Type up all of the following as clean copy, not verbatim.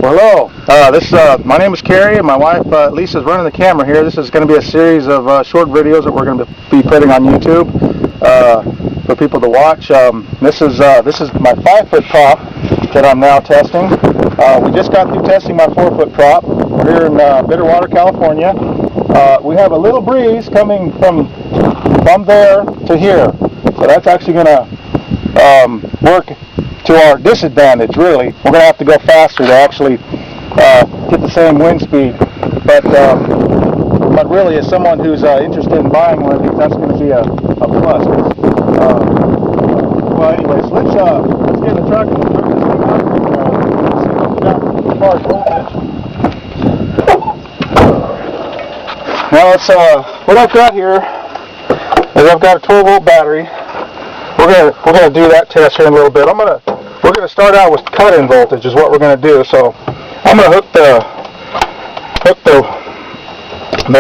Well, hello. My name is Carrie, and my wife Lisa's running the camera here. This is going to be a series of short videos that we're going to be putting on YouTube for people to watch. This is my 5-foot prop that I'm now testing. We just got through testing my 4-foot prop. We're here in Bitterwater, California. We have a little breeze coming from there to here, so that's actually going to work to our disadvantage, really. We're going to have to go faster to actually get the same wind speed. But really, as someone who's interested in buying one of these, that's going to be a plus. Well, anyways, let's get in the truck and start this thing out and see what we got as far as voltage. Now, what I've got here is I've got a 12-volt battery. We're gonna do that test here in a little bit. We're gonna start out with cut-in voltage is what we're gonna do. So I'm gonna hook the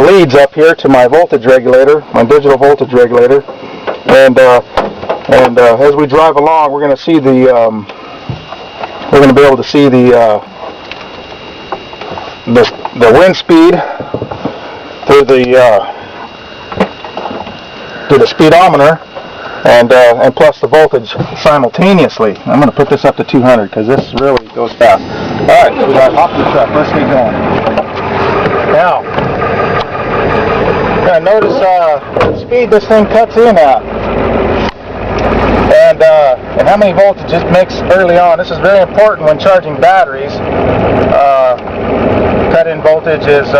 leads up here to my voltage regulator, my digital voltage regulator, and as we drive along, we're gonna see be able to see the wind speed through the speedometer. And plus the voltage simultaneously. I'm going to put this up to 200 because this really goes fast. Alright, so we got to hop the truck. Let's get going. Now, notice the speed this thing cuts in at. And how many voltage it makes early on. This is very important when charging batteries. Cut-in voltage is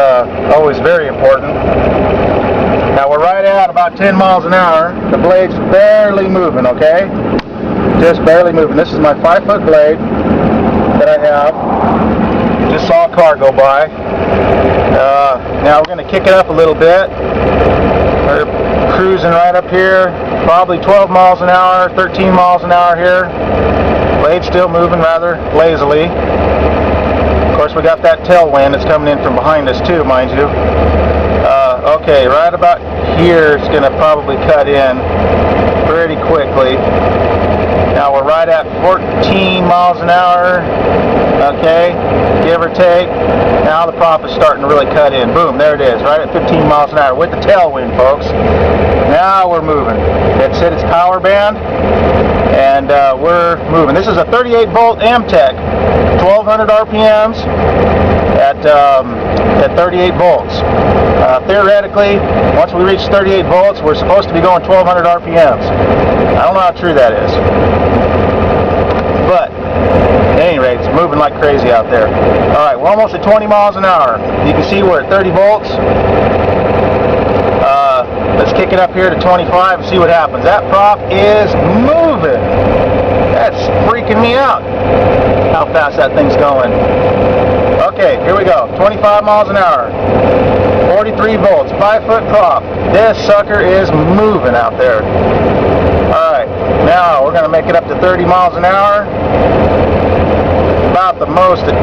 always very important. Now we're right at about 10 miles an hour. The blade's barely moving, okay? Just barely moving. This is my 5-foot blade that I have. Just saw a car go by. Now we're going to kick it up a little bit. We're cruising right up here. Probably 12 miles an hour, 13 miles an hour here. Blade's still moving rather lazily. Of course, we got that tailwind that's coming in from behind us too, mind you. Okay, right about here it's going to probably cut in pretty quickly. Now we're right at 14 miles an hour, okay, give or take. Now the prop is starting to really cut in. Boom, there it is, right at 15 miles an hour with the tailwind, folks. Now we're moving. It's hit its power band, and we're moving. This is a 38-volt Amtech, 1200 RPMs at 38 volts. Theoretically, once we reach 38 volts, we're supposed to be going 1200 RPMs. I don't know how true that is. But, at any rate, it's moving like crazy out there. Alright, we're almost at 20 miles an hour. You can see we're at 30 volts. Let's kick it up here to 25 and see what happens. That prop is moving. That's freaking me out, how fast that thing's going. Okay, here we go. 25 miles an hour. 43 volts, 5-foot prop. This sucker is moving out there. Alright, now we're going to make it up to 30 miles an hour. About the most that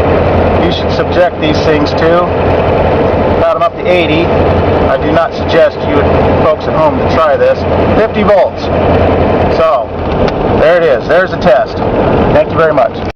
you should subject these things to. About them up to 80. I do not suggest you folks at home to try this. 50 volts. So, there it is. There's the test. Thank you very much.